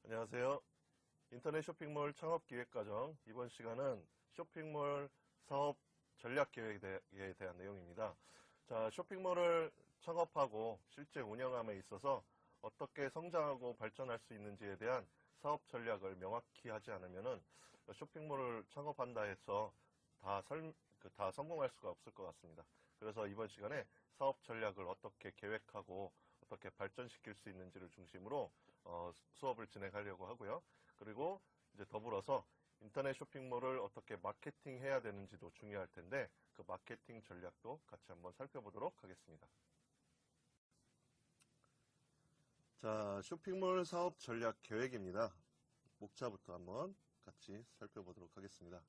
안녕하세요. 인터넷 쇼핑몰 창업기획과정 이번 시간은 쇼핑몰 사업 전략계획에 대한 내용입니다. 자, 쇼핑몰을 창업하고 실제 운영함에 있어서 어떻게 성장하고 발전할 수 있는지에 대한 사업 전략을 명확히 하지 않으면 쇼핑몰을 창업한다 해서 다 성공할 수가 없을 것 같습니다. 그래서 이번 시간에 사업 전략을 어떻게 계획하고 어떻게 발전시킬 수 있는지를 중심으로 수업을 진행하려고 하고요. 그리고 이제 더불어서 인터넷 쇼핑몰을 어떻게 마케팅해야 되는지도 중요할 텐데 그 마케팅 전략도 같이 한번 살펴보도록 하겠습니다. 자, 쇼핑몰 사업 전략 계획입니다. 목차부터 한번 같이 살펴보도록 하겠습니다.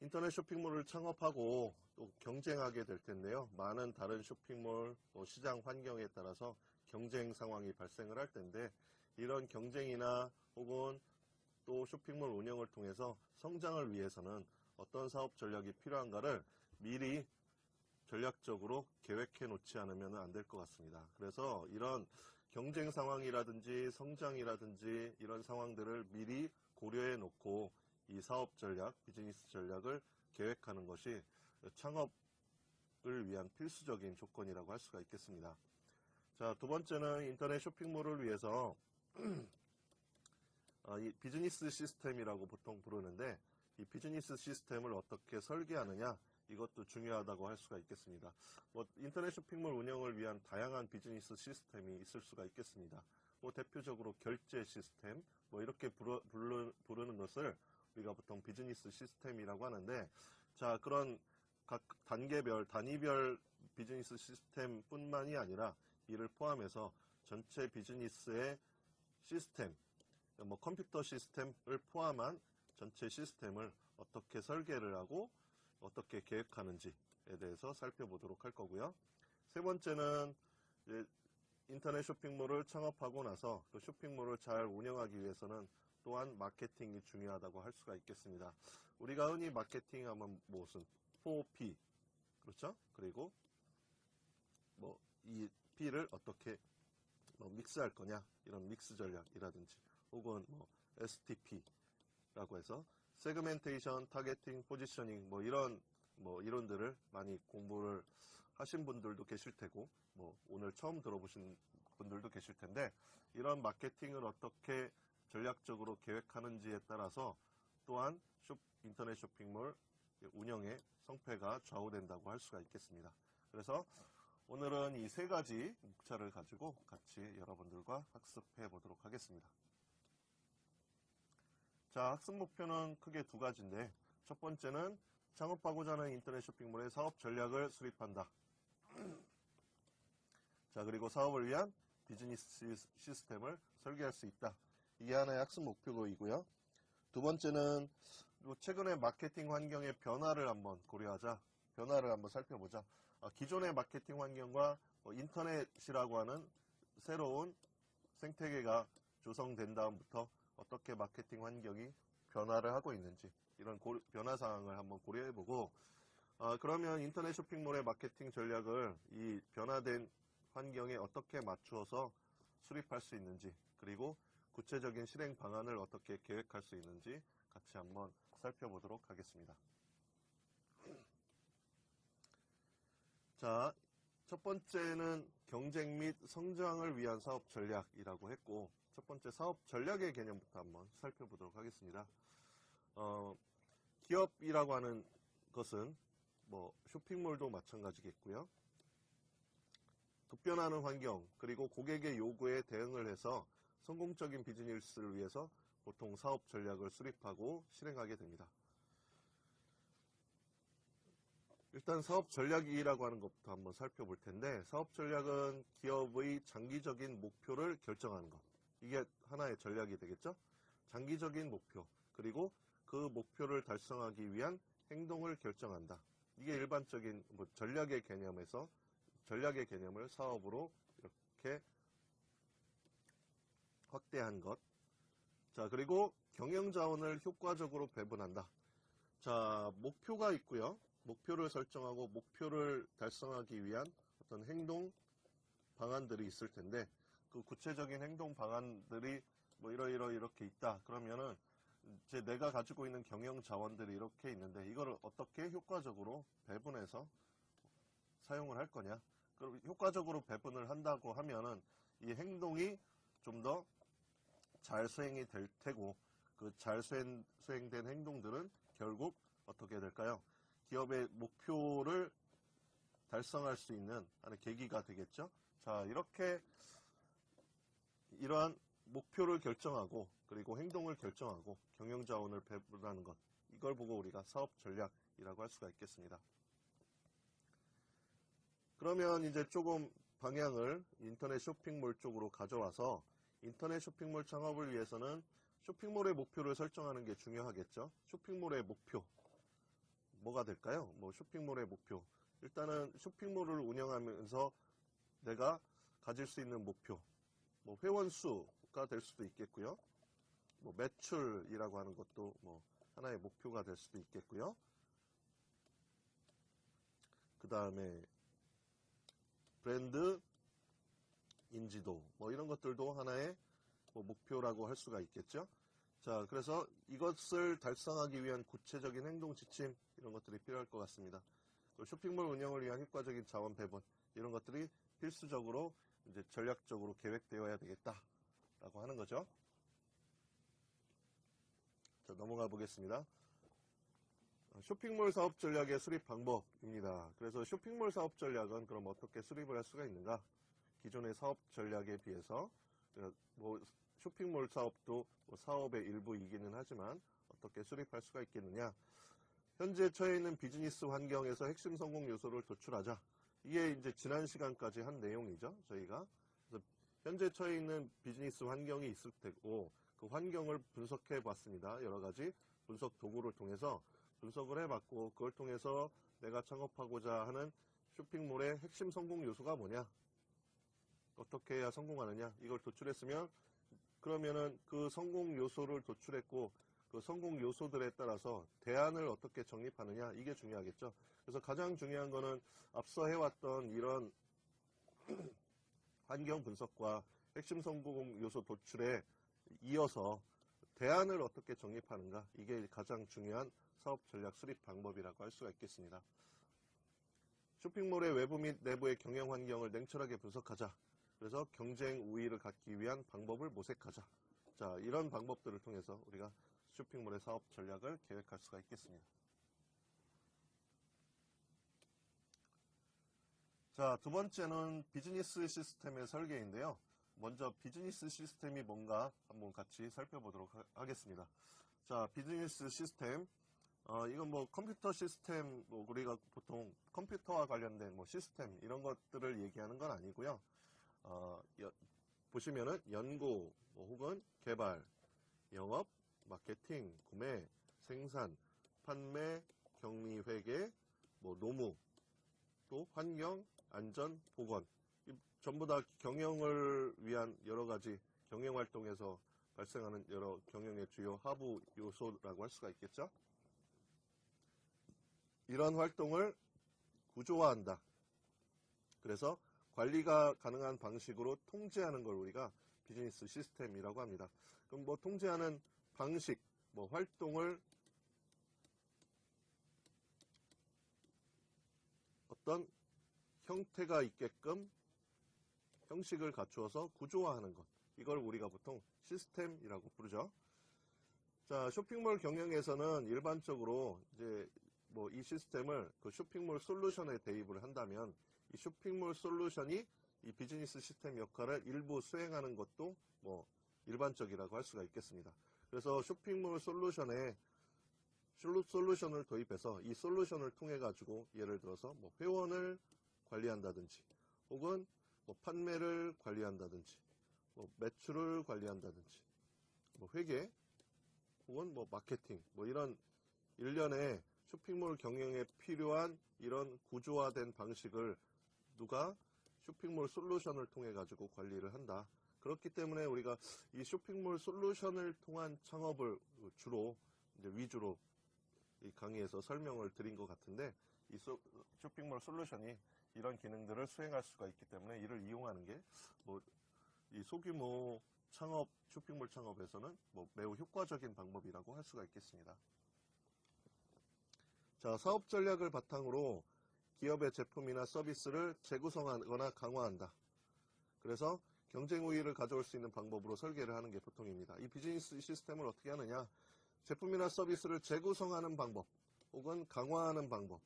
인터넷 쇼핑몰을 창업하고 또 경쟁하게 될 텐데요. 많은 다른 쇼핑몰 또 시장 환경에 따라서 경쟁 상황이 발생을 할 텐데 이런 경쟁이나 혹은 또 쇼핑몰 운영을 통해서 성장을 위해서는 어떤 사업 전략이 필요한가를 미리 전략적으로 계획해 놓지 않으면 안 될 것 같습니다. 그래서 이런 경쟁 상황이라든지 성장이라든지 이런 상황들을 미리 고려해 놓고 이 사업 전략, 비즈니스 전략을 계획하는 것이 창업을 위한 필수적인 조건이라고 할 수가 있겠습니다. 자, 두 번째는 인터넷 쇼핑몰을 위해서 이 비즈니스 시스템이라고 보통 부르는데 이 비즈니스 시스템을 어떻게 설계하느냐 이것도 중요하다고 할 수가 있겠습니다. 인터넷 쇼핑몰 운영을 위한 다양한 비즈니스 시스템이 있을 수가 있겠습니다. 대표적으로 결제 시스템 이렇게 부르는 것을 우리가 보통 비즈니스 시스템이라고 하는데 자, 그런 각 단위별 비즈니스 시스템 뿐만이 아니라 이를 포함해서 전체 비즈니스의 시스템, 컴퓨터 시스템을 포함한 전체 시스템을 어떻게 설계를 하고 어떻게 계획하는지에 대해서 살펴보도록 할 거고요. 세 번째는 인터넷 쇼핑몰을 창업하고 나서 그 쇼핑몰을 잘 운영하기 위해서는 또한 마케팅이 중요하다고 할 수가 있겠습니다. 우리가 흔히 마케팅 하면 무슨 4P, 그렇죠? 그리고 이 P를 어떻게 믹스할 거냐, 이런 믹스 전략이라든지 혹은 STP라고 해서 세그멘테이션, 타겟팅, 포지셔닝 이런 이론들을 많이 공부를 하신 분들도 계실 테고 오늘 처음 들어보신 분들도 계실 텐데 이런 마케팅을 어떻게 전략적으로 계획하는지에 따라서 또한 인터넷 쇼핑몰 운영의 성패가 좌우된다고 할 수가 있겠습니다. 그래서 오늘은 이 세 가지 목차를 가지고 같이 여러분들과 학습해 보도록 하겠습니다. 자, 학습 목표는 크게 두 가지인데 첫 번째는 창업하고자 하는 인터넷 쇼핑몰의 사업 전략을 수립한다. 자, 그리고 사업을 위한 비즈니스 시스템을 설계할 수 있다. 이게 하나의 학습 목표이고요. 두 번째는 최근의 마케팅 환경의 변화를 한번 고려하자. 변화를 한번 살펴보자. 기존의 마케팅 환경과 인터넷이라고 하는 새로운 생태계가 조성된 다음부터 어떻게 마케팅 환경이 변화를 하고 있는지 이런 변화 상황을 한번 고려해보고 그러면 인터넷 쇼핑몰의 마케팅 전략을 이 변화된 환경에 어떻게 맞추어서 수립할 수 있는지 그리고 구체적인 실행 방안을 어떻게 계획할 수 있는지 같이 한번 살펴보도록 하겠습니다. 자, 첫 번째는 경쟁 및 성장을 위한 사업 전략이라고 했고 첫 번째 사업 전략의 개념부터 한번 살펴보도록 하겠습니다. 기업이라고 하는 것은 쇼핑몰도 마찬가지겠고요. 급변하는 환경 그리고 고객의 요구에 대응을 해서 성공적인 비즈니스를 위해서 보통 사업 전략을 수립하고 실행하게 됩니다. 일단 사업 전략이라고 하는 것부터 한번 살펴볼 텐데 사업 전략은 기업의 장기적인 목표를 결정하는 것. 이게 하나의 전략이 되겠죠? 장기적인 목표 그리고 그 목표를 달성하기 위한 행동을 결정한다. 이게 일반적인 전략의 개념을 사업으로 이렇게 확대한 것. 자, 그리고 경영자원을 효과적으로 배분한다. 자, 목표가 있고요. 목표를 설정하고 목표를 달성하기 위한 어떤 행동 방안들이 있을 텐데 그 구체적인 행동 방안들이 뭐 이렇게 있다. 그러면은 이제 내가 가지고 있는 경영 자원들이 이렇게 있는데 이거를 어떻게 효과적으로 배분해서 사용을 할 거냐. 그럼 효과적으로 배분을 한다고 하면은 이 행동이 좀 더 잘 수행이 될 테고 그 잘 수행된 행동들은 결국 어떻게 될까요? 기업의 목표를 달성할 수 있는 하는 계기가 되겠죠. 자, 이렇게 이러한 목표를 결정하고 그리고 행동을 결정하고 경영 자원을 배분하는 것, 이걸 보고 우리가 사업 전략이라고 할 수가 있겠습니다. 그러면 이제 조금 방향을 인터넷 쇼핑몰 쪽으로 가져와서 인터넷 쇼핑몰 창업을 위해서는 쇼핑몰의 목표를 설정하는 게 중요하겠죠. 쇼핑몰의 목표 뭐가 될까요? 뭐 쇼핑몰의 목표, 일단은 쇼핑몰을 운영하면서 내가 가질 수 있는 목표, 뭐 회원 수가 될 수도 있겠고요. 뭐 매출이라고 하는 것도 뭐 하나의 목표가 될 수도 있겠고요. 그 다음에 브랜드 인지도, 뭐 이런 것들도 하나의 뭐 목표라고 할 수가 있겠죠. 자, 그래서 이것을 달성하기 위한 구체적인 행동 지침, 이런 것들이 필요할 것 같습니다. 쇼핑몰 운영을 위한 효과적인 자원 배분, 이런 것들이 필수적으로 이제 전략적으로 계획되어야 되겠다라고 하는 거죠. 자, 넘어가 보겠습니다. 쇼핑몰 사업 전략의 수립 방법입니다. 그래서 쇼핑몰 사업 전략은 그럼 어떻게 수립을 할 수가 있는가? 기존의 사업 전략에 비해서 뭐 쇼핑몰 사업도 뭐 사업의 일부이기는 하지만 어떻게 수립할 수가 있겠느냐? 현재 처해 있는 비즈니스 환경에서 핵심 성공 요소를 도출하자. 이게 이제 지난 시간까지 한 내용이죠. 저희가 그래서 현재 처해 있는 비즈니스 환경이 있을 테고 그 환경을 분석해 봤습니다. 여러 가지 분석 도구를 통해서 분석을 해봤고 그걸 통해서 내가 창업하고자 하는 쇼핑몰의 핵심 성공 요소가 뭐냐? 어떻게 해야 성공하느냐? 이걸 도출했으면 그러면은 그 성공 요소를 도출했고 그 성공 요소들에 따라서 대안을 어떻게 정립하느냐, 이게 중요하겠죠. 그래서 가장 중요한 거는 앞서 해왔던 이런 환경 분석과 핵심 성공 요소 도출에 이어서 대안을 어떻게 정립하는가, 이게 가장 중요한 사업 전략 수립 방법이라고 할 수가 있겠습니다. 쇼핑몰의 외부 및 내부의 경영 환경을 냉철하게 분석하자. 그래서 경쟁 우위를 갖기 위한 방법을 모색하자. 자, 이런 방법들을 통해서 우리가 쇼핑몰의 사업 전략을 계획할 수가 있겠습니다. 자, 두 번째는 비즈니스 시스템의 설계인데요. 먼저 비즈니스 시스템이 뭔가 한번 같이 살펴보도록 하겠습니다. 자, 비즈니스 시스템. 이건 뭐 컴퓨터 시스템, 뭐 우리가 보통 컴퓨터와 관련된 뭐 시스템 이런 것들을 얘기하는 건 아니고요. 보시면은 연구, 뭐 혹은 개발, 영업, 마케팅, 구매, 생산, 판매, 격리, 회계, 뭐 노무, 또 환경, 안전, 보건, 전부 다 경영을 위한 여러 가지 경영 활동에서 발생하는 여러 경영의 주요 하부 요소라고 할 수가 있겠죠. 이런 활동을 구조화한다. 그래서 관리가 가능한 방식으로 통제하는 걸 우리가 비즈니스 시스템이라고 합니다. 그럼 뭐 통제하는 방식, 뭐 활동을 어떤 형태가 있게끔 형식을 갖추어서 구조화하는 것, 이걸 우리가 보통 시스템이라고 부르죠. 자, 쇼핑몰 경영에서는 일반적으로 이제 뭐 이 시스템을 그 쇼핑몰 솔루션에 대입을 한다면 이 쇼핑몰 솔루션이 이 비즈니스 시스템 역할을 일부 수행하는 것도 뭐 일반적이라고 할 수가 있겠습니다. 그래서 쇼핑몰 솔루션에 솔루션을 도입해서 이 솔루션을 통해 가지고 예를 들어서 뭐 회원을 관리한다든지 혹은 뭐 판매를 관리한다든지 뭐 매출을 관리한다든지 뭐 회계 혹은 뭐 마케팅 뭐 이런 일련의 쇼핑몰 경영에 필요한 이런 구조화된 방식을 누가 쇼핑몰 솔루션을 통해 가지고 관리를 한다. 그렇기 때문에 우리가 이 쇼핑몰 솔루션을 통한 창업을 주로 이제 위주로 이 강의에서 설명을 드린 것 같은데 이 쇼핑몰 솔루션이 이런 기능들을 수행할 수가 있기 때문에 이를 이용하는 게 뭐 이 소규모 쇼핑몰 창업에서는 매우 효과적인 방법이라고 할 수가 있겠습니다. 자, 사업 전략을 바탕으로 기업의 제품이나 서비스를 재구성하거나 강화한다. 그래서 경쟁 우위를 가져올 수 있는 방법으로 설계를 하는 게 보통입니다. 이 비즈니스 시스템을 어떻게 하느냐? 제품이나 서비스를 재구성하는 방법, 혹은 강화하는 방법.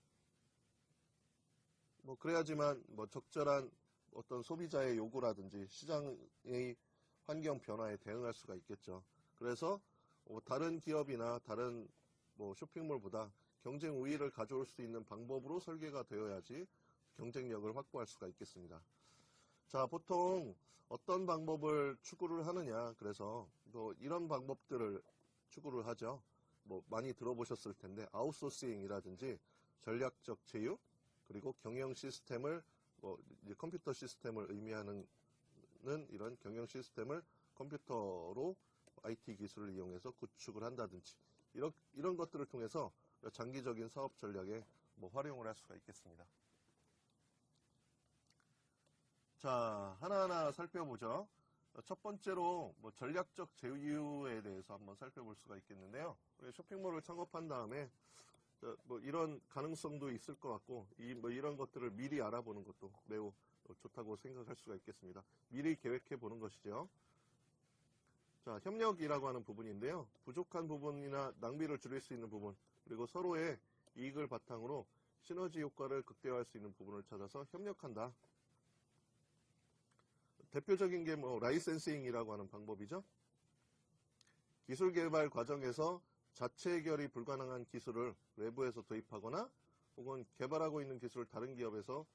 그래야지만 적절한 어떤 소비자의 요구라든지 시장의 환경 변화에 대응할 수가 있겠죠. 그래서 다른 기업이나 다른 쇼핑몰보다 경쟁 우위를 가져올 수 있는 방법으로 설계가 되어야지 경쟁력을 확보할 수가 있겠습니다. 자, 보통 어떤 방법을 추구를 하느냐. 그래서 이런 방법들을 추구를 하죠. 많이 들어보셨을 텐데 아웃소싱이라든지 전략적 제휴, 그리고 경영 시스템을 이제 컴퓨터 시스템을 의미하는 이런 경영 시스템을 컴퓨터로 IT 기술을 이용해서 구축을 한다든지 이런 것들을 통해서 장기적인 사업 전략에 활용을 할 수가 있겠습니다. 자, 하나하나 살펴보죠. 첫 번째로 전략적 제휴에 대해서 한번 살펴볼 수가 있겠는데요. 쇼핑몰을 창업한 다음에 이런 가능성도 있을 것 같고 이런 것들을 미리 알아보는 것도 매우 좋다고 생각할 수가 있겠습니다. 미리 계획해 보는 것이죠. 자, 협력이라고 하는 부분인데요. 부족한 부분이나 낭비를 줄일 수 있는 부분, 그리고 서로의 이익을 바탕으로 시너지 효과를 극대화할 수 있는 부분을 찾아서 협력한다. 대표적인 게 라이센싱이라고 하는 방법이죠. 기술 개발 과정에서 자체 해결이 불가능한 기술을 외부에서 도입하거나 혹은 개발하고 있는 기술을 다른 기업에서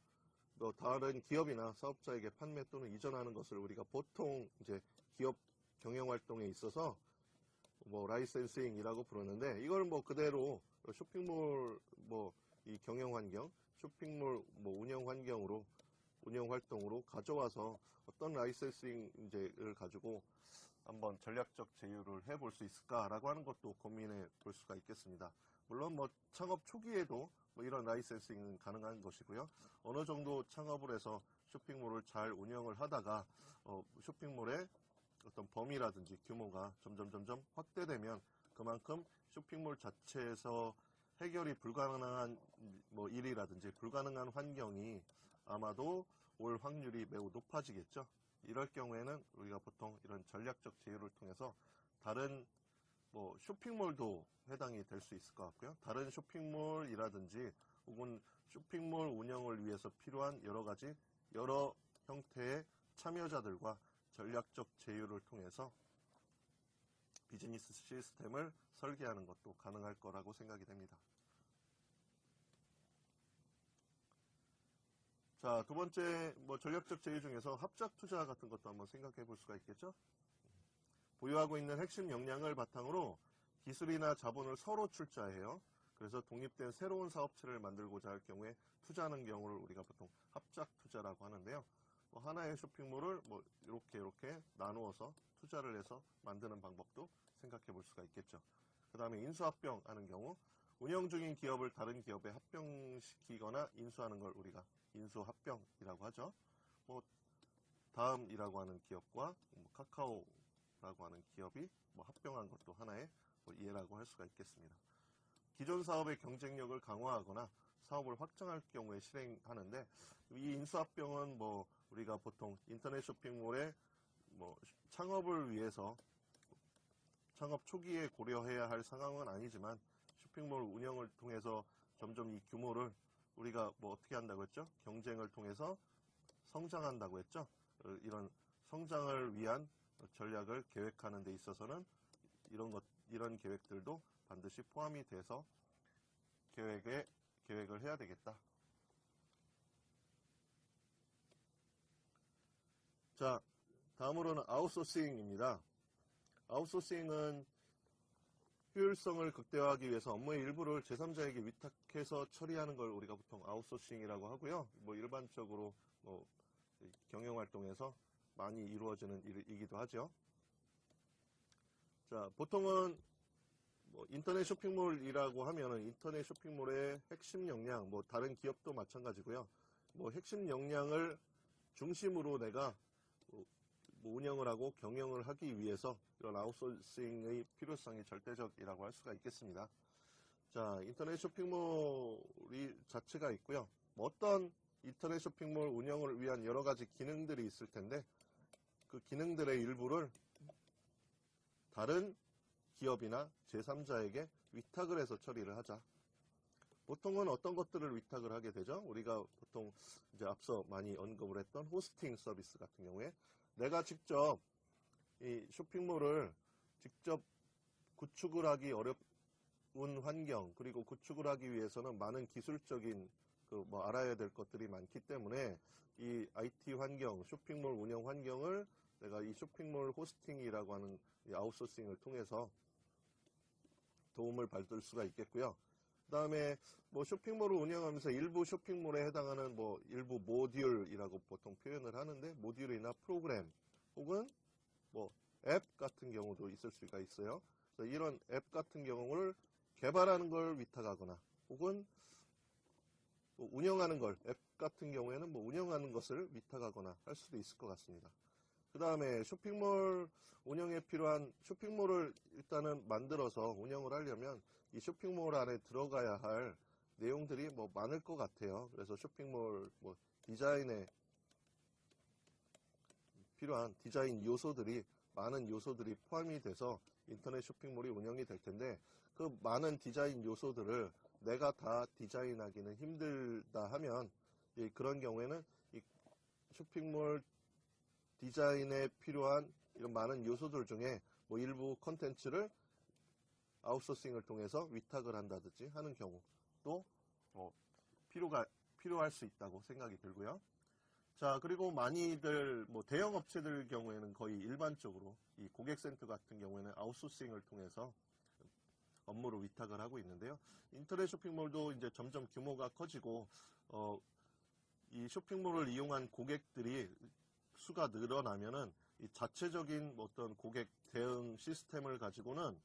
다른 기업이나 사업자에게 판매 또는 이전하는 것을 우리가 보통 이제 기업 경영 활동에 있어서 라이센싱이라고 부르는데, 이걸 그대로 쇼핑몰 이 경영 환경, 쇼핑몰 운영 환경으로 운영 활동으로 가져와서 어떤 라이센싱을 가지고 한번 전략적 제휴를 해볼 수 있을까라고 하는 것도 고민해 볼 수가 있겠습니다. 물론 창업 초기에도 이런 라이센싱은 가능한 것이고요. 어느 정도 창업을 해서 쇼핑몰을 잘 운영을 하다가 쇼핑몰의 어떤 범위라든지 규모가 점점 확대되면 그만큼 쇼핑몰 자체에서 해결이 불가능한 일이라든지 불가능한 환경이 아마도 올 확률이 매우 높아지겠죠. 이럴 경우에는 우리가 보통 이런 전략적 제휴를 통해서 다른 쇼핑몰도 해당이 될 수 있을 것 같고요. 다른 쇼핑몰이라든지 혹은 쇼핑몰 운영을 위해서 필요한 여러 형태의 참여자들과 전략적 제휴를 통해서 비즈니스 시스템을 설계하는 것도 가능할 거라고 생각이 됩니다. 자, 두 번째 전략적 제휴 중에서 합작 투자 같은 것도 한번 생각해 볼 수가 있겠죠. 보유하고 있는 핵심 역량을 바탕으로 기술이나 자본을 서로 출자해요. 그래서 독립된 새로운 사업체를 만들고자 할 경우에 투자하는 경우를 우리가 보통 합작 투자라고 하는데요. 하나의 쇼핑몰을 이렇게 나누어서 투자를 해서 만드는 방법도 생각해 볼 수가 있겠죠. 그 다음에 인수합병 하는 경우, 운영 중인 기업을 다른 기업에 합병시키거나 인수하는 걸 우리가 인수합병이라고 하죠. 다음이라고 하는 기업과 카카오라고 하는 기업이 합병한 것도 하나의 예라고 할 수가 있겠습니다. 기존 사업의 경쟁력을 강화하거나 사업을 확장할 경우에 실행하는데, 이 인수합병은 우리가 보통 인터넷 쇼핑몰의 창업을 위해서 창업 초기에 고려해야 할 상황은 아니지만 쇼핑몰 운영을 통해서 점점 이 규모를 우리가 어떻게 한다고 했죠? 경쟁을 통해서 성장한다고 했죠? 이런 성장을 위한 전략을 계획하는 데 있어서는 이런 계획들도 반드시 포함이 돼서 계획을 해야 되겠다. 자, 다음으로는 아웃소싱입니다. 아웃소싱은 효율성을 극대화하기 위해서 업무의 일부를 제3자에게 위탁해서 처리하는 걸 우리가 보통 아웃소싱이라고 하고요. 일반적으로 경영활동에서 많이 이루어지는 일이기도 하죠. 자, 보통은 인터넷 쇼핑몰이라고 하면은 인터넷 쇼핑몰의 핵심 역량, 다른 기업도 마찬가지고요. 핵심 역량을 중심으로 내가 뭐 운영을 하고 경영을 하기 위해서 이런 아웃소싱의 필요성이 절대적이라고 할 수가 있겠습니다. 자, 인터넷 쇼핑몰이 자체가 있고요. 뭐 어떤 인터넷 쇼핑몰 운영을 위한 여러 가지 기능들이 있을 텐데 그 기능들의 일부를 다른 기업이나 제3자에게 위탁을 해서 처리를 하자. 보통은 어떤 것들을 위탁을 하게 되죠? 우리가 보통 이제 앞서 많이 언급을 했던 호스팅 서비스 같은 경우에 내가 직접 이 쇼핑몰을 직접 구축을 하기 어려운 환경, 그리고 구축을 하기 위해서는 많은 기술적인 뭐 알아야 될 것들이 많기 때문에 이 IT 환경, 쇼핑몰 운영 환경을 내가 이 쇼핑몰 호스팅이라고 하는 이 아웃소싱을 통해서 도움을 받을 수가 있겠고요. 그 다음에 뭐 쇼핑몰을 운영하면서 일부 쇼핑몰에 해당하는 뭐 일부 모듈이라고 보통 표현을 하는데 모듈이나 프로그램 혹은 뭐 앱 같은 경우도 있을 수가 있어요. 그래서 이런 앱 같은 경우를 개발하는 걸 위탁하거나 혹은 뭐 운영하는 걸, 앱 같은 경우에는 뭐 운영하는 것을 위탁하거나 할 수도 있을 것 같습니다. 그 다음에 쇼핑몰 운영에 필요한 쇼핑몰을 일단은 만들어서 운영을 하려면 이 쇼핑몰 안에 들어가야 할 내용들이 뭐 많을 것 같아요. 그래서 쇼핑몰 뭐 디자인에 필요한 디자인 요소들이 많은 요소들이 포함이 돼서 인터넷 쇼핑몰이 운영이 될 텐데 그 많은 디자인 요소들을 내가 다 디자인하기는 힘들다 하면 그런 경우에는 이 쇼핑몰 디자인에 필요한 이런 많은 요소들 중에 뭐 일부 컨텐츠를 아웃소싱을 통해서 위탁을 한다든지 하는 경우도 필요할 수 있다고 생각이 들고요. 자, 그리고 많이들 뭐 대형 업체들 경우에는 거의 일반적으로 이 고객센터 같은 경우에는 아웃소싱을 통해서 업무를 위탁을 하고 있는데요. 인터넷 쇼핑몰도 이제 점점 규모가 커지고 이 쇼핑몰을 이용한 고객들이 수가 늘어나면은 이 자체적인 어떤 고객 대응 시스템을 가지고는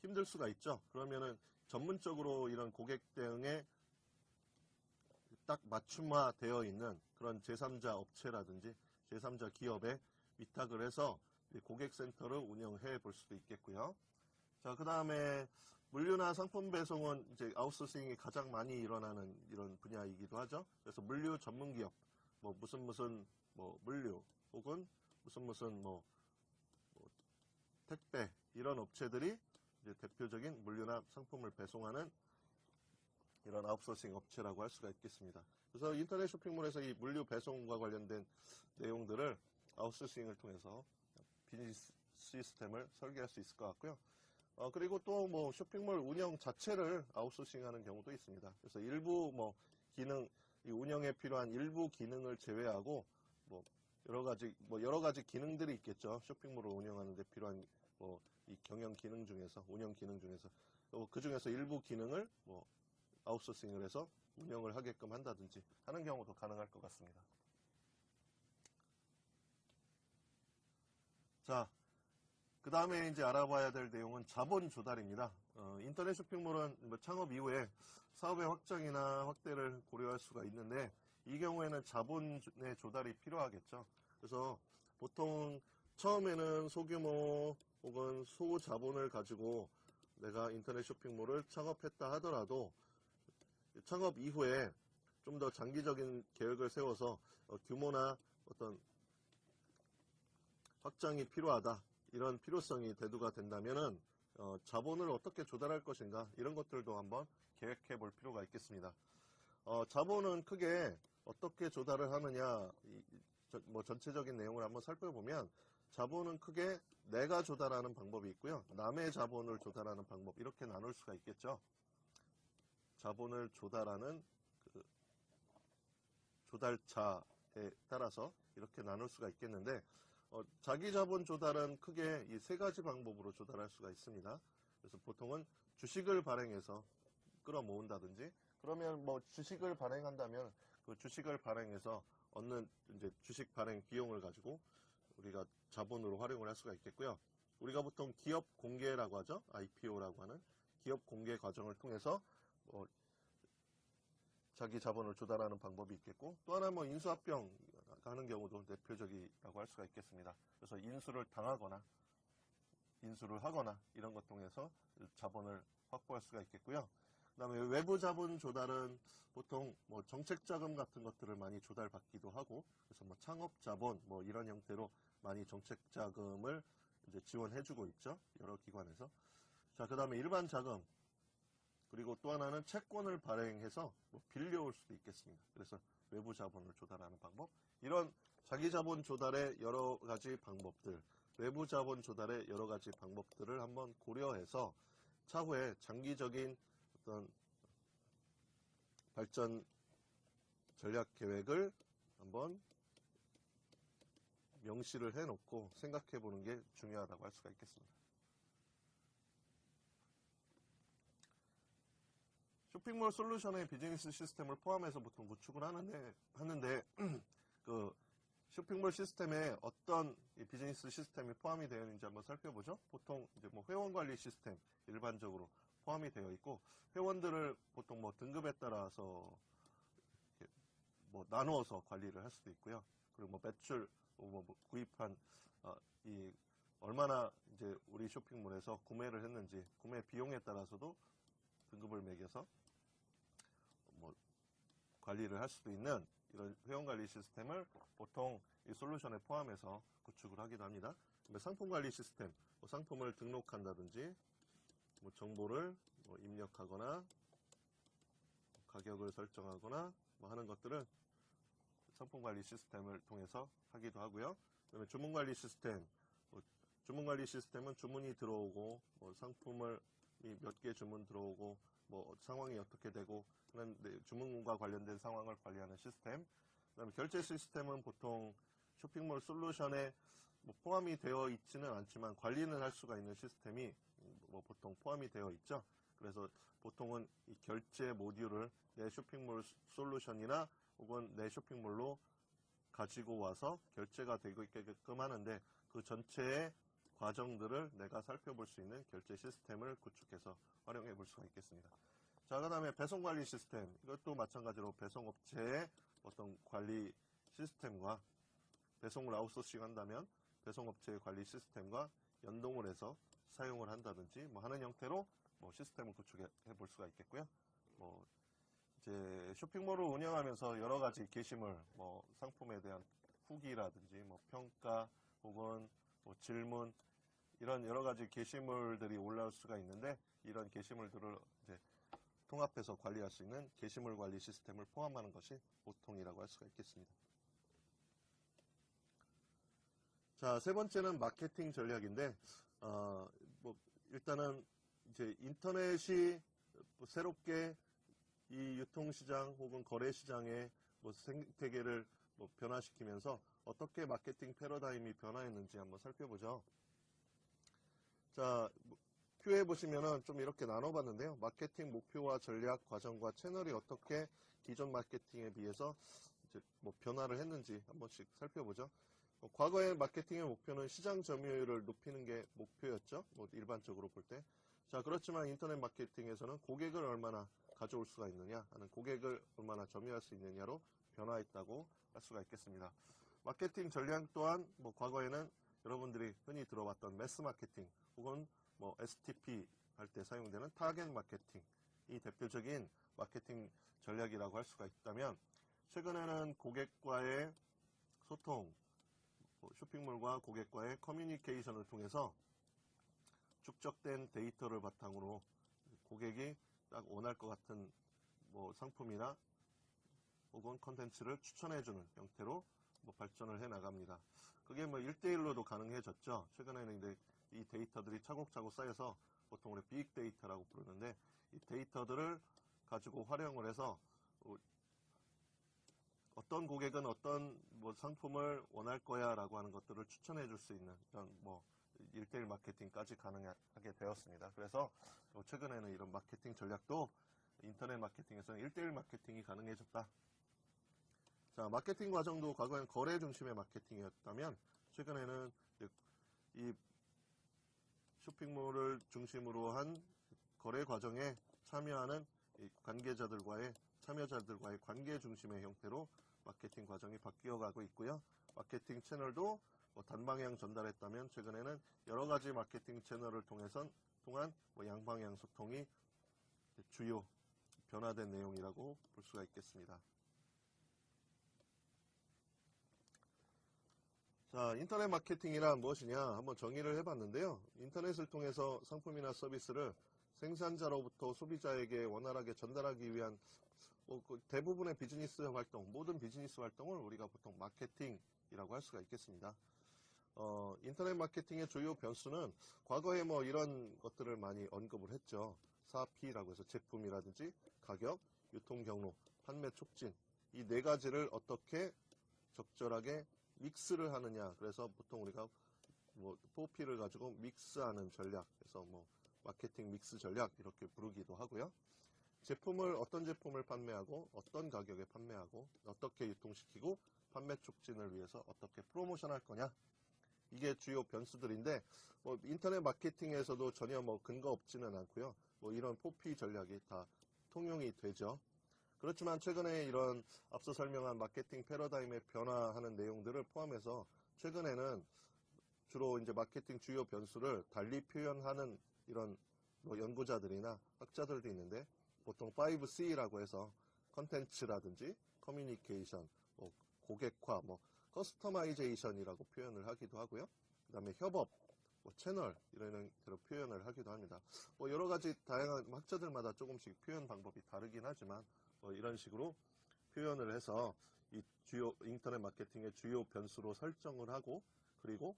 힘들 수가 있죠. 그러면은 전문적으로 이런 고객 대응에 딱 맞춤화되어 있는 그런 제3자 업체라든지 제3자 기업에 위탁을 해서 고객센터를 운영해 볼 수도 있겠고요. 자, 그 다음에 물류나 상품 배송은 이제 아웃소싱이 가장 많이 일어나는 이런 분야이기도 하죠. 그래서 물류 전문 기업, 뭐 무슨 뭐 물류 혹은 무슨 뭐 택배 이런 업체들이 이제 대표적인 물류나 상품을 배송하는 이런 아웃소싱 업체라고 할 수가 있겠습니다. 그래서 인터넷 쇼핑몰에서 이 물류 배송과 관련된 내용들을 아웃소싱을 통해서 비즈니스 시스템을 설계할 수 있을 것 같고요. 그리고 또 뭐 쇼핑몰 운영 자체를 아웃소싱하는 경우도 있습니다. 그래서 일부 뭐 기능, 이 운영에 필요한 일부 기능을 제외하고 뭐 여러 가지 기능들이 있겠죠. 쇼핑몰을 운영하는 데 필요한 뭐 이 경영 기능 중에서 운영 기능 중에서 그 중에서 일부 기능을 뭐 아웃소싱을 해서 운영을 하게끔 한다든지 하는 경우도 가능할 것 같습니다. 자, 그 다음에 이제 알아봐야 될 내용은 자본 조달입니다. 인터넷 쇼핑몰은 뭐 창업 이후에 사업의 확장이나 확대를 고려할 수가 있는데 이 경우에는 자본의 조달이 필요하겠죠. 그래서 보통 처음에는 소규모 혹은 소자본을 가지고 내가 인터넷 쇼핑몰을 창업했다 하더라도 창업 이후에 좀 더 장기적인 계획을 세워서 규모나 어떤 확장이 필요하다. 이런 필요성이 대두가 된다면은 자본을 어떻게 조달할 것인가 이런 것들도 한번 계획해 볼 필요가 있겠습니다. 자본은 크게 어떻게 조달을 하느냐 뭐 전체적인 내용을 한번 살펴보면 자본은 크게 내가 조달하는 방법이 있고요. 남의 자본을 조달하는 방법 이렇게 나눌 수가 있겠죠. 자본을 조달하는 그 조달자에 따라서 이렇게 나눌 수가 있겠는데 자기 자본 조달은 크게 이 세 가지 방법으로 조달할 수가 있습니다. 그래서 보통은 주식을 발행해서 끌어모은다든지 그러면 뭐 주식을 발행한다면 그 주식을 발행해서 얻는 이제 주식 발행 비용을 가지고 우리가 자본으로 활용을 할 수가 있겠고요. 우리가 보통 기업 공개라고 하죠. IPO라고 하는 기업 공개 과정을 통해서 자기 자본을 조달하는 방법이 있겠고 또 하나 뭐 인수합병 하는 경우도 대표적이라고 할 수가 있겠습니다. 그래서 인수를 당하거나 인수를 하거나 이런 것 통해서 자본을 확보할 수가 있겠고요. 그 다음에 외부 자본 조달은 보통 뭐 정책 자금 같은 것들을 많이 조달받기도 하고, 그래서 뭐 창업 자본 뭐 이런 형태로 많이 정책 자금을 이제 지원해주고 있죠. 여러 기관에서. 자, 그 다음에 일반 자금, 그리고 또 하나는 채권을 발행해서 뭐 빌려올 수도 있겠습니다. 그래서 외부 자본을 조달하는 방법. 이런 자기 자본 조달의 여러 가지 방법들, 외부 자본 조달의 여러 가지 방법들을 한번 고려해서 차후에 장기적인 어떤 발전 전략 계획을 한번 명시를 해놓고 생각해 보는 게 중요하다고 할 수가 있겠습니다. 쇼핑몰 솔루션의 비즈니스 시스템을 포함해서 보통 구축을 하는데 그 쇼핑몰 시스템에 어떤 비즈니스 시스템이 포함이 되어 있는지 한번 살펴보죠. 보통 이제 뭐 회원 관리 시스템 일반적으로 포함이 되어 있고, 회원들을 보통 뭐 등급에 따라서 뭐 나누어서 관리를 할 수도 있고요. 그리고 뭐 매출, 뭐 구입한 이 얼마나 이제 우리 쇼핑몰에서 구매를 했는지 구매 비용에 따라서도 등급을 매겨서 뭐 관리를 할 수도 있는 이런 회원관리 시스템을 보통 이 솔루션에 포함해서 구축을 하기도 합니다. 상품관리 시스템, 뭐 상품을 등록한다든지 뭐 정보를 뭐 입력하거나 가격을 설정하거나 뭐 하는 것들은 상품관리 시스템을 통해서 하기도 하고요. 그다음에 주문관리 시스템, 주문관리 시스템은 주문이 들어오고 뭐 상품을 몇 개 주문 들어오고 뭐 상황이 어떻게 되고 하는 주문과 관련된 상황을 관리하는 시스템. 그다음에 결제 시스템은 보통 쇼핑몰 솔루션에 뭐 포함이 되어 있지는 않지만 관리는 할 수가 있는 시스템이 뭐 보통 포함이 되어 있죠. 그래서 보통은 이 결제 모듈을 내 쇼핑몰 솔루션이나 혹은 내 쇼핑몰로 가지고 와서 결제가 되고 있게끔 하는데, 그 전체의 과정들을 내가 살펴볼 수 있는 결제 시스템을 구축해서 활용해 볼 수가 있겠습니다. 자, 그 다음에 배송관리 시스템. 이것도 마찬가지로 배송업체의 어떤 관리 시스템과 배송을 아웃소싱 한다면 배송업체의 관리 시스템과 연동을 해서 사용을 한다든지 뭐 하는 형태로 뭐 시스템을 구축해 볼 수가 있겠고요. 뭐 이제 쇼핑몰을 운영하면서 여러 가지 게시물, 뭐 상품에 대한 후기라든지 뭐 평가 혹은 뭐 질문, 이런 여러 가지 게시물들이 올라올 수가 있는데, 이런 게시물들을 이제 통합해서 관리할 수 있는 게시물 관리 시스템을 포함하는 것이 보통이라고 할 수가 있겠습니다. 자, 세 번째는 마케팅 전략인데, 뭐 일단은 이제 인터넷이 뭐 새롭게 이 유통시장 혹은 거래시장의 뭐 생태계를 뭐 변화시키면서 어떻게 마케팅 패러다임이 변화했는지 한번 살펴보죠. 자, 큐에 보시면은 좀 이렇게 나눠봤는데요. 마케팅 목표와 전략, 과정과 채널이 어떻게 기존 마케팅에 비해서 이제 뭐 변화를 했는지 한 번씩 살펴보죠. 과거의 마케팅의 목표는 시장 점유율을 높이는 게 목표였죠. 뭐 일반적으로 볼 때. 자, 그렇지만 인터넷 마케팅에서는 고객을 얼마나 가져올 수가 있느냐 하는, 고객을 얼마나 점유할 수 있느냐로 변화했다고 할 수가 있겠습니다. 마케팅 전략 또한 뭐 과거에는 여러분들이 흔히 들어봤던 매스 마케팅 혹은 뭐 STP 할 때 사용되는 타겟 마케팅이 대표적인 마케팅 전략이라고 할 수가 있다면, 최근에는 고객과의 소통, 쇼핑몰과 고객과의 커뮤니케이션을 통해서 축적된 데이터를 바탕으로 고객이 딱 원할 것 같은 뭐 상품이나 혹은 컨텐츠를 추천해주는 형태로 뭐 발전을 해 나갑니다. 그게 뭐 1대1로도 가능해졌죠. 최근에는 이제 이 데이터들이 차곡차곡 쌓여서 보통 우리 빅 데이터라고 부르는데, 이 데이터들을 가지고 활용을 해서 어떤 고객은 어떤 뭐 상품을 원할 거야 라고 하는 것들을 추천해 줄 수 있는 이런 뭐 1대1 마케팅까지 가능하게 되었습니다. 그래서 최근에는 이런 마케팅 전략도 인터넷 마케팅에서는 1대1 마케팅이 가능해졌다. 자, 마케팅 과정도 과거엔 거래 중심의 마케팅이었다면, 최근에는 이 쇼핑몰을 중심으로 한 거래 과정에 참여하는 이 참여자들과의 관계 중심의 형태로 마케팅 과정이 바뀌어 가고 있고요. 마케팅 채널도 뭐 단방향 전달했다면 최근에는 여러 가지 마케팅 채널을 통한 뭐 양방향 소통이 주요 변화된 내용이라고 볼 수가 있겠습니다. 자, 인터넷 마케팅이란 무엇이냐 한번 정의를 해봤는데요. 인터넷을 통해서 상품이나 서비스를 생산자로부터 소비자에게 원활하게 전달하기 위한 대부분의 비즈니스 활동, 모든 비즈니스 활동을 우리가 보통 마케팅이라고 할 수가 있겠습니다. 인터넷 마케팅의 주요 변수는 과거에 뭐 이런 것들을 많이 언급을 했죠. 4P라고 해서 제품이라든지 가격, 유통 경로, 판매 촉진, 이 네 가지를 어떻게 적절하게 믹스를 하느냐. 그래서 보통 우리가 뭐 4P를 가지고 믹스하는 전략, 그래서 뭐 마케팅 믹스 전략 이렇게 부르기도 하고요. 어떤 제품을 판매하고 어떤 가격에 판매하고 어떻게 유통시키고 판매 촉진을 위해서 어떻게 프로모션 할 거냐. 이게 주요 변수들인데 뭐 인터넷 마케팅에서도 전혀 뭐 근거 없지는 않고요. 뭐 이런 4P 전략이 다 통용이 되죠. 그렇지만 최근에 이런 앞서 설명한 마케팅 패러다임의 변화하는 내용들을 포함해서 최근에는 주로 이제 마케팅 주요 변수를 달리 표현하는 이런 뭐 연구자들이나 학자들도 있는데 보통 5C라고 해서 컨텐츠라든지 커뮤니케이션, 뭐 고객화, 뭐 커스터마이제이션이라고 표현을 하기도 하고요. 그 다음에 협업, 뭐 채널 이런 대로 표현을 하기도 합니다. 뭐 여러 가지 다양한 학자들마다 조금씩 표현 방법이 다르긴 하지만 뭐 이런 식으로 표현을 해서 이 주요 인터넷 마케팅의 주요 변수로 설정을 하고 그리고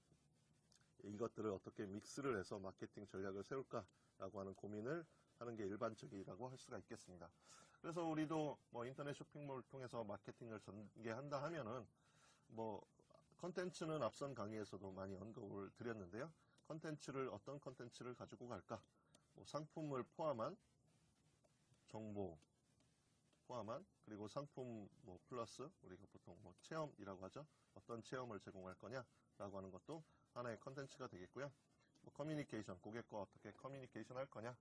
이것들을 어떻게 믹스를 해서 마케팅 전략을 세울까라고 하는 고민을 하는 게 일반적이라고 할 수가 있겠습니다. 그래서 우리도 뭐 인터넷 쇼핑몰을 통해서 마케팅을 전개한다 하면은 뭐 컨텐츠는 앞선 강의에서도 많이 언급을 드렸는데요. 어떤 컨텐츠를 가지고 갈까? 뭐 상품을 포함한 정보 포함한 그리고 상품 뭐 플러스 우리가 보통 뭐 체험이라고 하죠. 어떤 체험을 제공할 거냐라고 하는 것도 하나의 컨텐츠가 되겠고요. 뭐 커뮤니케이션, 고객과 어떻게 커뮤니케이션 할 거냐,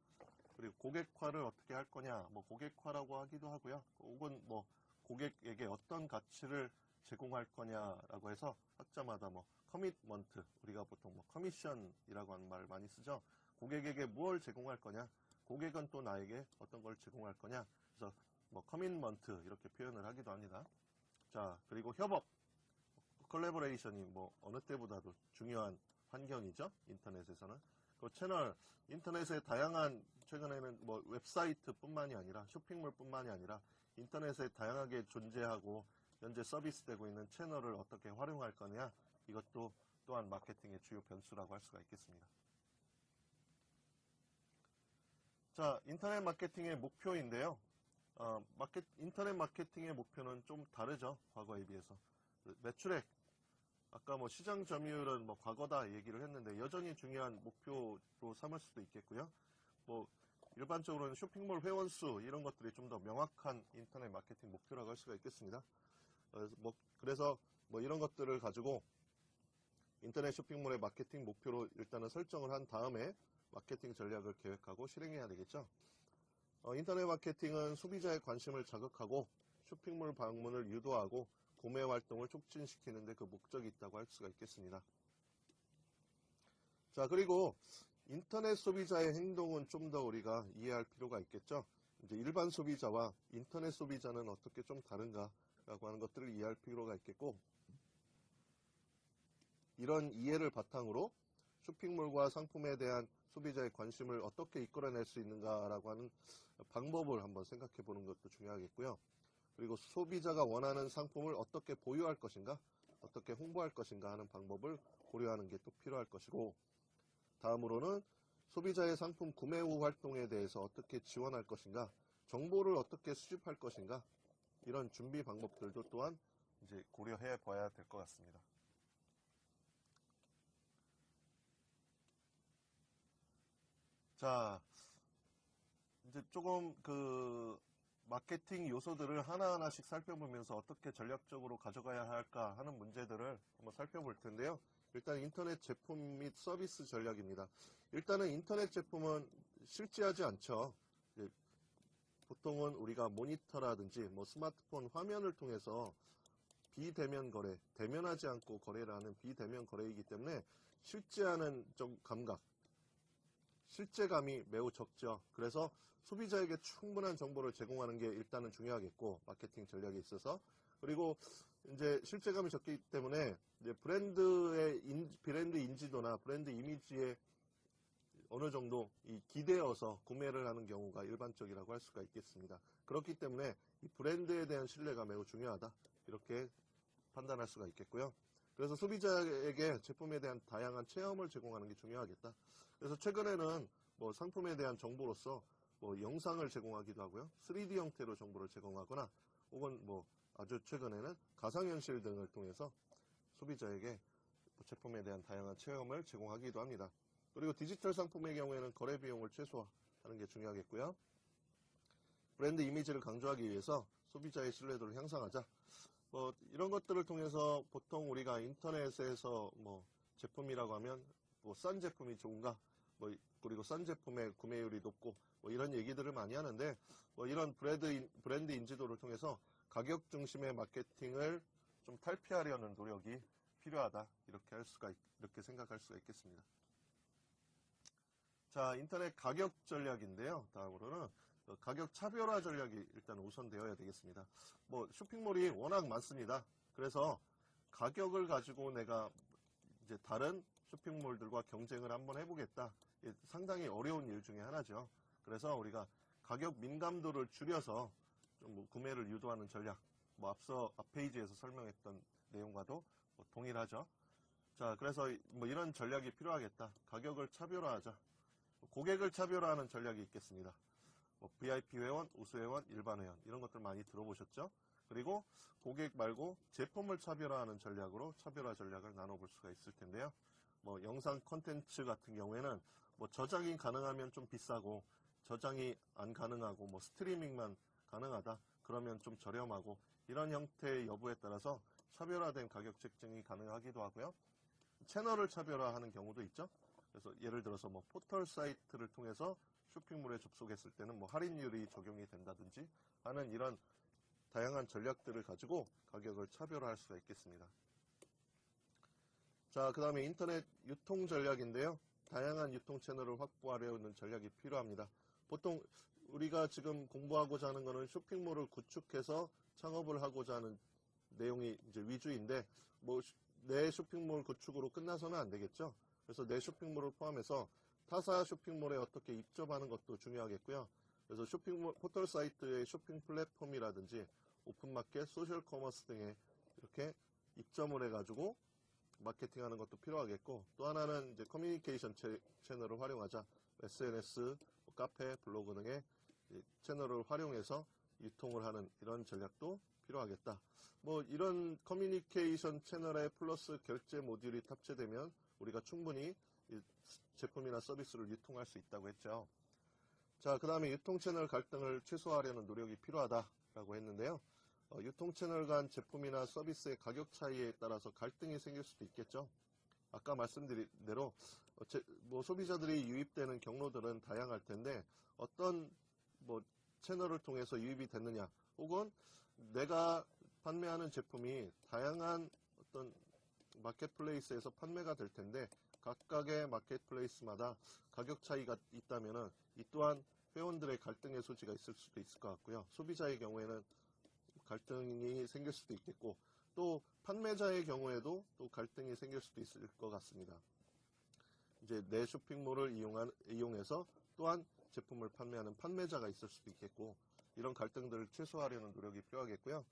그리고 고객화를 어떻게 할 거냐, 뭐 고객화라고 하기도 하고요. 혹은 뭐 고객에게 어떤 가치를 제공할 거냐라고 해서 학자마다 뭐 커미트먼트, 우리가 보통 뭐 커미션이라고 하는 말을 많이 쓰죠. 고객에게 뭘 제공할 거냐, 고객은 또 나에게 어떤 걸 제공할 거냐, 그래서 뭐 커미트먼트 이렇게 표현을 하기도 합니다. 자, 그리고 협업, 콜래보레이션이 뭐 어느 때보다도 중요한 환경이죠. 인터넷에서는. 그 채널, 인터넷의 다양한 최근에는 뭐 웹사이트뿐만이 아니라 쇼핑몰뿐만이 아니라 인터넷에 다양하게 존재하고 현재 서비스되고 있는 채널을 어떻게 활용할 거냐, 이것도 또한 마케팅의 주요 변수라고 할 수가 있겠습니다. 자, 인터넷 마케팅의 목표인데요. 인터넷 마케팅의 목표는 좀 다르죠. 과거에 비해서. 매출액, 아까 뭐 시장 점유율은 뭐 과거다 얘기를 했는데 여전히 중요한 목표로 삼을 수도 있겠고요. 뭐 일반적으로는 쇼핑몰 회원수 이런 것들이 좀 더 명확한 인터넷 마케팅 목표라고 할 수가 있겠습니다. 그래서 뭐 이런 것들을 가지고 인터넷 쇼핑몰의 마케팅 목표로 일단은 설정을 한 다음에 마케팅 전략을 계획하고 실행해야 되겠죠. 인터넷 마케팅은 소비자의 관심을 자극하고 쇼핑몰 방문을 유도하고 구매 활동을 촉진시키는 데 그 목적이 있다고 할 수가 있겠습니다. 자, 그리고 인터넷 소비자의 행동은 좀 더 우리가 이해할 필요가 있겠죠. 이제 일반 소비자와 인터넷 소비자는 어떻게 좀 다른가라고 하는 것들을 이해할 필요가 있겠고, 이런 이해를 바탕으로 쇼핑몰과 상품에 대한 소비자의 관심을 어떻게 이끌어낼 수 있는가라고 하는 방법을 한번 생각해 보는 것도 중요하겠고요. 그리고 소비자가 원하는 상품을 어떻게 보유할 것인가, 어떻게 홍보할 것인가 하는 방법을 고려하는 게 또 필요할 것이고, 다음으로는 소비자의 상품 구매 후 활동에 대해서 어떻게 지원할 것인가, 정보를 어떻게 수집할 것인가, 이런 준비 방법들도 또한 이제 고려해 봐야 될 것 같습니다. 자, 이제 조금 마케팅 요소들을 하나하나씩 살펴보면서 어떻게 전략적으로 가져가야 할까 하는 문제들을 한번 살펴볼 텐데요. 일단 인터넷 제품 및 서비스 전략입니다. 일단은 인터넷 제품은 실제하지 않죠. 보통은 우리가 모니터라든지 뭐 스마트폰 화면을 통해서 비대면 거래, 대면하지 않고 거래를 하는 비대면 거래이기 때문에 실제하는 좀 감각, 실제감이 매우 적죠. 그래서 소비자에게 충분한 정보를 제공하는 게 일단은 중요하겠고, 마케팅 전략에 있어서. 그리고 이제 실제감이 적기 때문에 이제 브랜드 인지도나 브랜드 이미지에 어느 정도 기대어서 구매를 하는 경우가 일반적이라고 할 수가 있겠습니다. 그렇기 때문에 이 브랜드에 대한 신뢰가 매우 중요하다. 이렇게 판단할 수가 있겠고요. 그래서 소비자에게 제품에 대한 다양한 체험을 제공하는 게 중요하겠다. 그래서 최근에는 뭐 상품에 대한 정보로서 뭐 영상을 제공하기도 하고요. 3D 형태로 정보를 제공하거나 혹은 뭐 아주 최근에는 가상현실 등을 통해서 소비자에게 제품에 대한 다양한 체험을 제공하기도 합니다. 그리고 디지털 상품의 경우에는 거래 비용을 최소화하는 게 중요하겠고요. 브랜드 이미지를 강조하기 위해서 소비자의 신뢰도를 향상하자. 뭐 이런 것들을 통해서 보통 우리가 인터넷에서 뭐 제품이라고 하면 뭐 싼 제품이 좋은가, 뭐 그리고 싼 제품의 구매율이 높고 뭐 이런 얘기들을 많이 하는데, 뭐 이런 브랜드 인지도를 통해서 가격 중심의 마케팅을 좀 탈피하려는 노력이 필요하다. 이렇게 생각할 수가 있겠습니다. 자, 인터넷 가격 전략인데요. 다음으로는 가격 차별화 전략이 일단 우선되어야 되겠습니다. 뭐 쇼핑몰이 워낙 많습니다. 그래서 가격을 가지고 내가 이제 다른 쇼핑몰들과 경쟁을 한번 해보겠다. 상당히 어려운 일 중에 하나죠. 그래서 우리가 가격 민감도를 줄여서 좀 구매를 유도하는 전략, 뭐 앞서 앞 페이지에서 설명했던 내용과도 뭐 동일하죠. 자, 그래서 뭐 이런 전략이 필요하겠다. 가격을 차별화하자. 고객을 차별화하는 전략이 있겠습니다. 뭐 VIP 회원, 우수 회원, 일반 회원 이런 것들 많이 들어보셨죠? 그리고 고객 말고 제품을 차별화하는 전략으로 차별화 전략을 나눠볼 수가 있을 텐데요. 뭐 영상 콘텐츠 같은 경우에는 뭐 저장이 가능하면 좀 비싸고, 저장이 안 가능하고 뭐 스트리밍만 가능하다 그러면 좀 저렴하고, 이런 형태의 여부에 따라서 차별화된 가격 책정이 가능하기도 하고요. 채널을 차별화하는 경우도 있죠. 그래서 예를 들어서 뭐 포털 사이트를 통해서 쇼핑몰에 접속했을 때는 뭐 할인율이 적용이 된다든지 하는 이런 다양한 전략들을 가지고 가격을 차별화할 수가 있겠습니다. 자, 그 다음에 인터넷 유통 전략인데요. 다양한 유통 채널을 확보하려는 전략이 필요합니다. 보통 우리가 지금 공부하고자 하는 것은 쇼핑몰을 구축해서 창업을 하고자 하는 내용이 이제 위주인데, 뭐 내 쇼핑몰 구축으로 끝나서는 안 되겠죠. 그래서 내 쇼핑몰을 포함해서 타사 쇼핑몰에 어떻게 입점하는 것도 중요하겠고요. 그래서 쇼핑몰 포털 사이트의 쇼핑 플랫폼이라든지 오픈마켓, 소셜 커머스 등에 이렇게 입점을 해가지고 마케팅하는 것도 필요하겠고, 또 하나는 이제 커뮤니케이션 채널을 활용하자. SNS, 카페, 블로그 등의 채널을 활용해서 유통을 하는 이런 전략도 필요하겠다. 뭐 이런 커뮤니케이션 채널에 플러스 결제 모듈이 탑재되면 우리가 충분히 제품이나 서비스를 유통할 수 있다고 했죠. 자, 그 다음에 유통 채널 갈등을 최소화하려는 노력이 필요하다라고 했는데요. 유통 채널 간 제품이나 서비스의 가격 차이에 따라서 갈등이 생길 수도 있겠죠. 아까 말씀드린 대로 뭐 소비자들이 유입되는 경로들은 다양할 텐데, 어떤 뭐 채널을 통해서 유입이 됐느냐, 혹은 내가 판매하는 제품이 다양한 어떤 마켓플레이스에서 판매가 될 텐데, 각각의 마켓플레이스마다 가격 차이가 있다면은 이 또한 회원들의 갈등의 소지가 있을 수도 있을 것 같고요. 소비자의 경우에는 갈등이 생길 수도 있겠고, 또 판매자의 경우에도 또 갈등이 생길 수도 있을 것 같습니다. 이제 내 쇼핑몰을 이용해서 또한 제품을 판매하는 판매자가 있을 수도 있겠고, 이런 갈등들을 최소화하려는 노력이 필요하겠고요.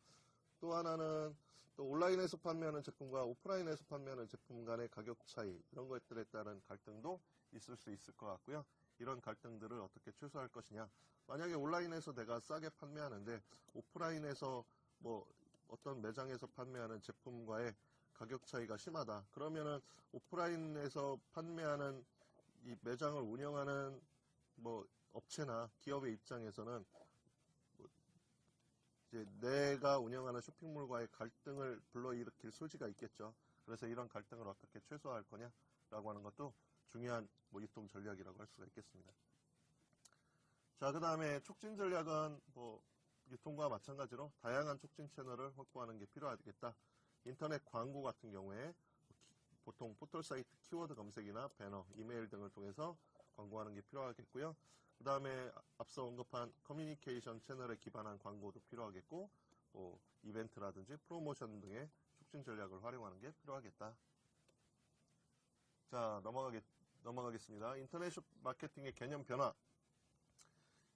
또 하나는 또 온라인에서 판매하는 제품과 오프라인에서 판매하는 제품 간의 가격 차이, 이런 것들에 따른 갈등도 있을 수 있을 것 같고요. 이런 갈등들을 어떻게 최소화할 것이냐. 만약에 온라인에서 내가 싸게 판매하는데 오프라인에서 뭐 어떤 매장에서 판매하는 제품과의 가격 차이가 심하다. 그러면은 오프라인에서 판매하는 이 매장을 운영하는 뭐 업체나 기업의 입장에서는 이제 내가 운영하는 쇼핑몰과의 갈등을 불러일으킬 소지가 있겠죠. 그래서 이런 갈등을 어떻게 최소화할 거냐라고 하는 것도 중요한 뭐 유통 전략이라고 할 수가 있겠습니다. 자, 그 다음에 촉진 전략은 뭐 유통과 마찬가지로 다양한 촉진 채널을 확보하는 게 필요하겠다. 인터넷 광고 같은 경우에 보통 포털사이트 키워드 검색이나 배너, 이메일 등을 통해서 광고하는 게 필요하겠고요. 그 다음에 앞서 언급한 커뮤니케이션 채널에 기반한 광고도 필요하겠고, 이벤트라든지 프로모션 등의 촉진 전략을 활용하는 게 필요하겠다. 자, 넘어가겠습니다. 인터넷 마케팅의 개념 변화.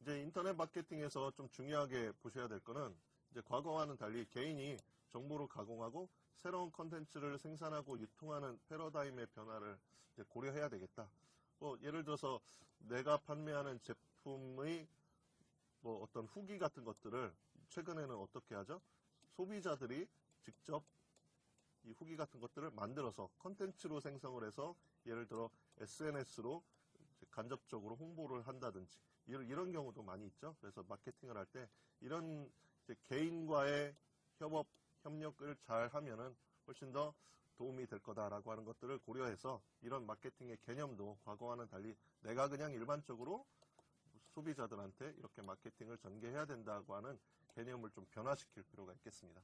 이제 인터넷 마케팅에서 좀 중요하게 보셔야 될 거는 이제 과거와는 달리 개인이 정보를 가공하고 새로운 컨텐츠를 생산하고 유통하는 패러다임의 변화를 이제 고려해야 되겠다. 예를 들어서 내가 판매하는 제품의 어떤 후기 같은 것들을 최근에는 어떻게 하죠? 소비자들이 직접 이 후기 같은 것들을 만들어서 컨텐츠로 생성을 해서 예를 들어 SNS로 간접적으로 홍보를 한다든지 이런 경우도 많이 있죠. 그래서 마케팅을 할 때 이런 개인과의 협력을 잘 하면은 훨씬 더 도움이 될 거다라고 하는 것들을 고려해서 이런 마케팅의 개념도 과거와는 달리 내가 그냥 일반적으로 소비자들한테 이렇게 마케팅을 전개해야 된다고 하는 개념을 좀 변화시킬 필요가 있겠습니다.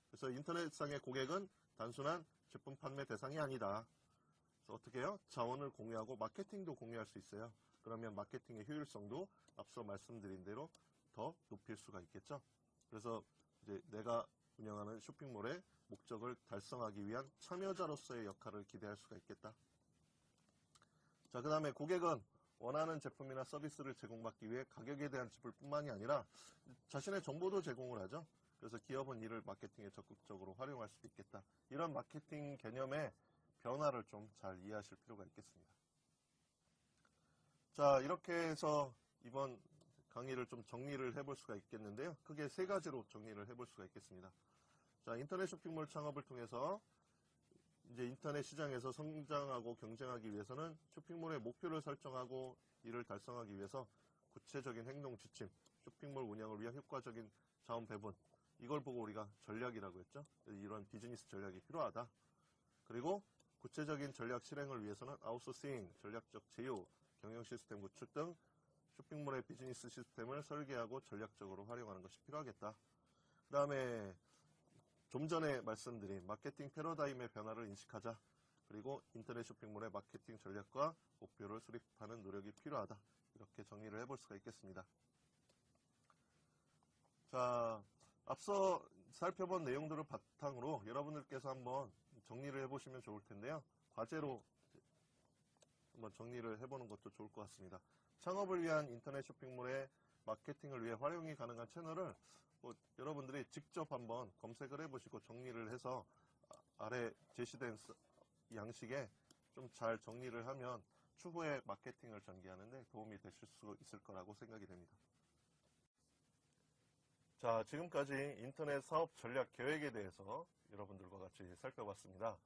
그래서 인터넷상의 고객은 단순한 제품 판매 대상이 아니다. 그래서 어떻게 해요? 자원을 공유하고 마케팅도 공유할 수 있어요. 그러면 마케팅의 효율성도 앞서 말씀드린 대로 더 높일 수가 있겠죠. 그래서 이제 내가 운영하는 쇼핑몰의 목적을 달성하기 위한 참여자로서의 역할을 기대할 수가 있겠다. 자, 그 다음에 고객은 원하는 제품이나 서비스를 제공받기 위해 가격에 대한 지불뿐만이 아니라 자신의 정보도 제공을 하죠. 그래서 기업은 이를 마케팅에 적극적으로 활용할 수도 있겠다. 이런 마케팅 개념의 변화를 좀 잘 이해하실 필요가 있겠습니다. 자, 이렇게 해서 이번 강의를 좀 정리를 해볼 수가 있겠는데요. 크게 세 가지로 정리를 해볼 수가 있겠습니다. 자, 인터넷 쇼핑몰 창업을 통해서 이제 인터넷 시장에서 성장하고 경쟁하기 위해서는 쇼핑몰의 목표를 설정하고 이를 달성하기 위해서 구체적인 행동 지침, 쇼핑몰 운영을 위한 효과적인 자원 배분, 이걸 보고 우리가 전략이라고 했죠. 이런 비즈니스 전략이 필요하다. 그리고 구체적인 전략 실행을 위해서는 아웃소싱, 전략적 제휴, 경영 시스템 구축 등 쇼핑몰의 비즈니스 시스템을 설계하고 전략적으로 활용하는 것이 필요하겠다. 그 다음에 좀 전에 말씀드린 마케팅 패러다임의 변화를 인식하자. 그리고 인터넷 쇼핑몰의 마케팅 전략과 목표를 수립하는 노력이 필요하다. 이렇게 정리를 해볼 수가 있겠습니다. 자, 앞서 살펴본 내용들을 바탕으로 여러분들께서 한번 정리를 해보시면 좋을 텐데요. 과제로 한번 정리를 해보는 것도 좋을 것 같습니다. 창업을 위한 인터넷 쇼핑몰의 마케팅을 위해 활용이 가능한 채널을 여러분들이 직접 한번 검색을 해보시고 정리를 해서 아래 제시된 양식에 좀 잘 정리를 하면 추후에 마케팅을 전개하는 데 도움이 되실 수 있을 거라고 생각이 됩니다. 자, 지금까지 인터넷 사업 전략 계획에 대해서 여러분들과 같이 살펴봤습니다.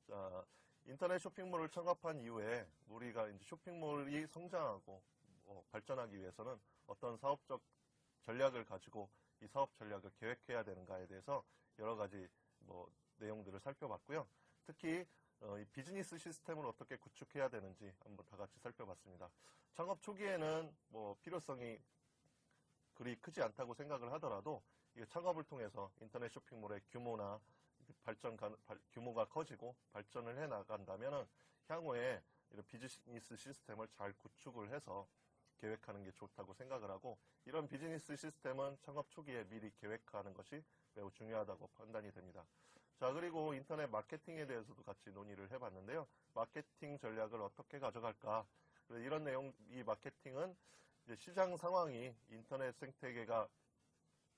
자, 인터넷 쇼핑몰을 창업한 이후에 우리가 이제 쇼핑몰이 성장하고 발전하기 위해서는 어떤 사업적 전략을 가지고 이 사업 전략을 계획해야 되는가에 대해서 여러 가지 내용들을 살펴봤고요. 특히 이 비즈니스 시스템을 어떻게 구축해야 되는지 한번 다 같이 살펴봤습니다. 창업 초기에는 필요성이 그리 크지 않다고 생각을 하더라도 이 창업을 통해서 인터넷 쇼핑몰의 규모나 규모가 커지고 발전을 해 나간다면 향후에 이런 비즈니스 시스템을 잘 구축을 해서 계획하는 게 좋다고 생각을 하고, 이런 비즈니스 시스템은 창업 초기에 미리 계획하는 것이 매우 중요하다고 판단이 됩니다. 자, 그리고 인터넷 마케팅에 대해서도 같이 논의를 해봤는데요. 마케팅 전략을 어떻게 가져갈까? 이런 내용, 이 마케팅은 이제 시장 상황이 인터넷 생태계가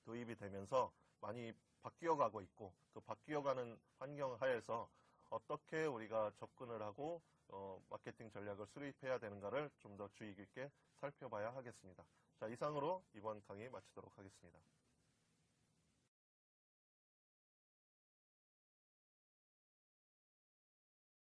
도입이 되면서 많이 바뀌어가고 있고, 그 바뀌어가는 환경 하에서 어떻게 우리가 접근을 하고 마케팅 전략을 수립해야 되는가를 좀 더 주의 깊게 살펴봐야 하겠습니다. 자, 이상으로 이번 강의 마치도록 하겠습니다.